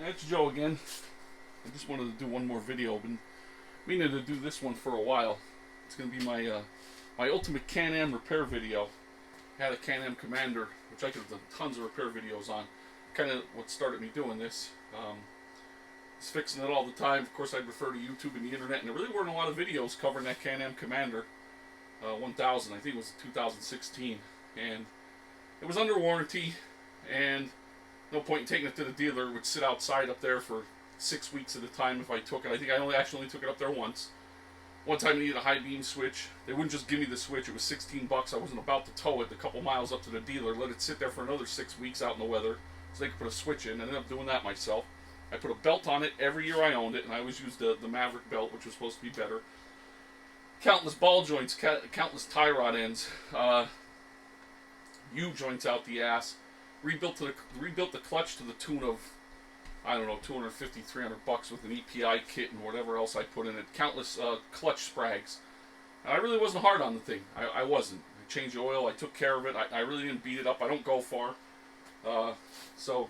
It's Joe again. I just wanted to do one more video. I've been meaning to do this one for a while. It's going to be my ultimate Can-Am repair video. I had a Can-Am Commander, which I could have done tons of repair videos on. Kind of what started me doing this. I was fixing it all the time. Of course, I'd refer to YouTube and the internet, and there really weren't a lot of videos covering that Can-Am Commander 1000. I think it was 2016, and it was under warranty, and no point in taking it to the dealer. It would sit outside up there for 6 weeks at a time if I took it. I think I only took it up there once. One time I needed a high beam switch. They wouldn't just give me the switch. It was 16 bucks. I wasn't about to tow it a couple miles up to the dealer, let it sit there for another 6 weeks out in the weather so they could put a switch in. I ended up doing that myself. I put a belt on it every year I owned it, and I always used the Maverick belt, which was supposed to be better. Countless ball joints, countless tie rod ends, U-joints out the ass. Rebuilt the clutch to the tune of, I don't know, 250, 300 bucks with an EPI kit and whatever else I put in it. Countless clutch sprags. And I really wasn't hard on the thing. I wasn't. I changed the oil. I took care of it. I really didn't beat it up. I don't go far. So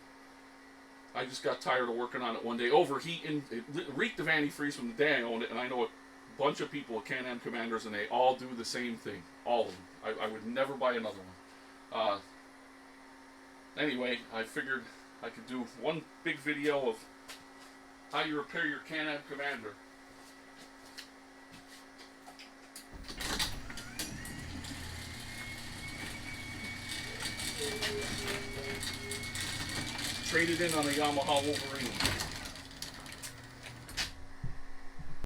I just got tired of working on it one day. Overheating. It reeked of antifreeze from the day I owned it. And I know a bunch of people with Can-Am Commanders, and they all do the same thing. All of them. I would never buy another one. Anyway, I figured I could do one big video of how you repair your Can-Am Commander. Traded in on a Yamaha Wolverine.